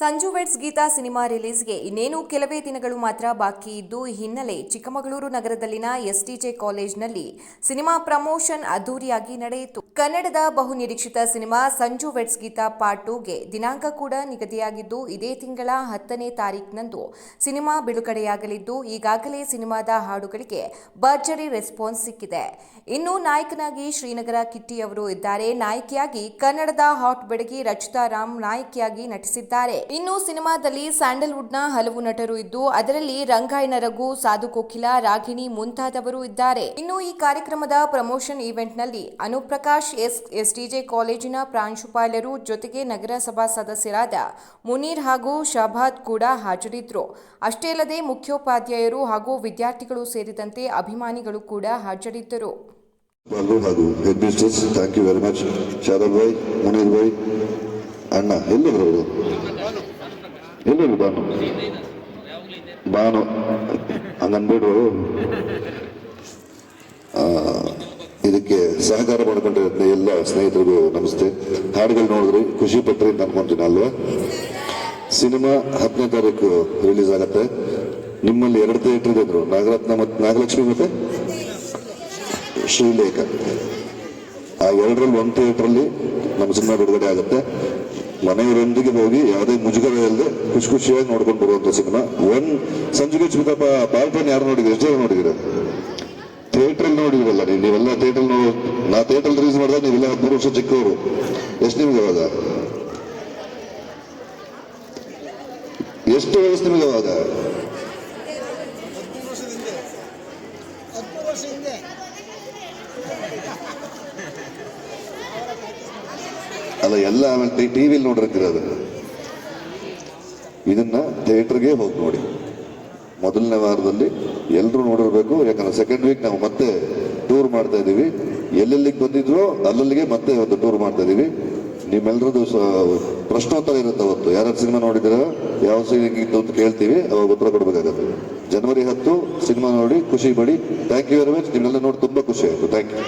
Sanju weds Geetha cinema ರಿಲೀಸ್ಗೆ ಇನ್ನೇನು ಕೆಲವೇ ದಿನಗಳು ಮಾತ್ರ ಬಾಕಿ ಇದ್ದು ಈ ಹಿನ್ನೆಲೆ ಚಿಕ್ಕಮಗಳೂರು ನಗರದಲ್ಲಿನ ಎಸ್ಟಿಜೆ ಕಾಲೇಜಿನಲ್ಲಿ ಸಿನಿಮಾ ಪ್ರಮೋಷನ್ ಅದ್ದೂರಿಯಾಗಿ ನಡೆಯಿತು. ಕನ್ನಡದ ಬಹುನಿರೀಕ್ಷಿತ cinema Sanju weds Geetha part 2ಗೆ ದಿನಾಂಕ ಕೂಡ ನಿಗದಿಯಾಗಿದ್ದು ಇದೇ ತಿಂಗಳ 10ನೇ ತಾರೀಕಿನಂದು ಸಿನಿಮಾ ಬಿಡುಗಡೆಯಾಗಲಿದ್ದು ಈಗಾಗಲೇ ಸಿನಿಮಾದ ಹಾಡುಗಳಿಗೆ ಭರ್ಜರಿ ರೆಸ್ಪಾನ್ಸ್ ಸಿಕ್ಕಿದೆ. ಇನ್ನು ನಾಯಕನಾಗಿ ಶ್ರೀನಗರ ಕಿಟ್ಟಿ ಅವರು ಇದ್ದಾರೆ. ನಾಯಕಿಯಾಗಿ ಕನ್ನಡದ ಹಾಟ್ ಬೆಡಗಿ ರಚಿತಾ ರಾಮ್ ನಾಯಕಿಯಾಗಿ ನಟಿಸಿದ್ದಾರೆ. ಇನ್ನು ಸಿನಿಮಾದಲ್ಲಿ ಸ್ಯಾಂಡಲ್ವುಡ್ನ ಹಲವು ನಟರು ಇದ್ದು ಅದರಲ್ಲಿ ರಂಗಾಯಣ ರಘು, ಸಾಧು ಕೋಕಿಲ, ರಾಗಿಣಿ ಮುಂತಾದವರು ಇದ್ದಾರೆ. ಇನ್ನು ಈ ಕಾರ್ಯಕ್ರಮದ ಪ್ರಮೋಷನ್ ಈವೆಂಟ್ನಲ್ಲಿ ಅನುಪ್ರಕಾಶ್ ಎಸ್ಟಿಜೆ ಕಾಲೇಜಿನ ಪ್ರಾಂಶುಪಾಲರು ಜೊತೆಗೆ ನಗರಸಭಾ ಸದಸ್ಯರಾದ ಮುನೀರ್ ಹಾಗೂ ಶಹಬಾದ್ ಕೂಡ ಹಾಜರಿದ್ದರು. ಅಷ್ಟೇ ಅಲ್ಲದೆ ಮುಖ್ಯೋಪಾಧ್ಯಾಯರು ಹಾಗೂ ವಿದ್ಯಾರ್ಥಿಗಳು ಸೇರಿದಂತೆ ಅಭಿಮಾನಿಗಳು ಕೂಡ ಹಾಜರಿದ್ದರು. ಹಾಗೂ head masters thank you very much. Sharad bhai, Munir bhai, ಅಣ್ಣ ಎಲ್ಲರೂ ಎಲ್ಲರೂ ಬಾನು ಹಂಗನ್ಬಿಡು. ಇದಕ್ಕೆ ಸಹಕಾರ ಮಾಡಿಕೊಂಡಿರೋ ಎಲ್ಲ ಸ್ನೇಹಿತರಿಗೂ ನಮಸ್ತೆ. ಹಾಡುಗಳು ನೋಡಿದ್ರಿ, ಖುಷಿ ಪಟ್ರಿ ಅಂತ ಅನ್ಕೊಂತೀನಿ ಅಲ್ವಾ? ಸಿನಿಮಾ 10ನೇ ತಾರೀಕು ರಿಲೀಸ್ ಆಗತ್ತೆ. ನಿಮ್ಮಲ್ಲಿ 2 ಥಿಯೇಟರ್ ಇದ್ರು, ನಾಗರತ್ನ ಮತ್ತು ನಾಗಲಕ್ಷ್ಮಿ ಮತ್ತೆ ಶ್ರೀಲೇಖ. ಆ 2ರಲ್ಲಿ 1 ಥಿಯೇಟರ್ ನಮ್ಮ ಸಿನಿಮಾ ಬಿಡುಗಡೆ ಆಗುತ್ತೆ. ಮನೆಯವರೊಂದಿಗೆ ಹೋಗಿ ಯಾವುದೇ ಮುಜುಗರ ಇಲ್ಲದೆ ಖುಷಿಯಾಗಿ ನೋಡ್ಕೊಂಡು ಬರುವಂತ ಸಿನಿಮಾ. ಸಂಜುಗೆ ಚಿಕ್ಕಪ್ಪ ಪಾರ್ಟ್ 1 ಯಾರು ನೋಡಿದ್ರೆ, ಎಷ್ಟು ಜನ ನೋಡಿದ್ರೆ? ಥಿಯೇಟರ್ ನೋಡಿದ್ರಲ್ಲ ನೀವೆಲ್ಲ. ಥಿಯೇಟರ್ ನಾ ಥಿಯೇಟರ್ ರಿಲೀಸ್ ಮಾಡಿದಾಗ ನೀವೆಲ್ಲ 3 ವರ್ಷ ಚಿಕ್ಕವರು. ಎಷ್ಟು ನಿಮ್ಗೆ ಅವಾಗ? ಎಷ್ಟು ವಯಸ್ಸು ನಿಮಗೆ ಅವಾಗ? ಅಲ್ಲ, ಎಲ್ಲ ಆಮೇಲೆ ಟಿವಿಲಿ ನೋಡಿರ್ತಿರೋದು. ಇದನ್ನ ಥಿಯೇಟರ್ಗೆ ಹೋಗಿ ನೋಡಿ. ಮೊದಲನೇ ವಾರದಲ್ಲಿ ಎಲ್ಲರೂ ನೋಡಿರ್ಬೇಕು. ಯಾಕಂದ್ರೆ ಸೆಕೆಂಡ್ ವೀಕ್ ನಾವು ಮತ್ತೆ ಟೂರ್ ಮಾಡ್ತಾ ಇದೀವಿ. ಎಲ್ಲೆಲ್ಲಿಗೆ ಬಂದಿದ್ರು ಅಲ್ಲಲ್ಲಿಗೆ ಮತ್ತೆ ಒಂದು ಟೂರ್ ಮಾಡ್ತಾ ಇದೀವಿ. ನಿಮ್ಮೆಲ್ಲರದ್ದು ಪ್ರಶ್ನೋತ್ತರ ಇರುತ್ತೆ ಅವತ್ತು. ಯಾರು ಸಿನಿಮಾ ನೋಡಿದಿರ, ಯಾವ ಸಿನಿಮಾ ಅಂತ ಕೇಳ್ತೀವಿ, ಅವಾಗ ಉತ್ತರ ಕೊಡಬೇಕಾಗತ್ತೆ. ಜನವರಿ 10 ಸಿನಿಮಾ ನೋಡಿ ಖುಷಿ ಪಡಿ. Thank you very much. ನಿಮ್ಮೆಲ್ಲ ನೋಡಿ ತುಂಬಾ ಖುಷಿ ಆಯ್ತು. Thank you.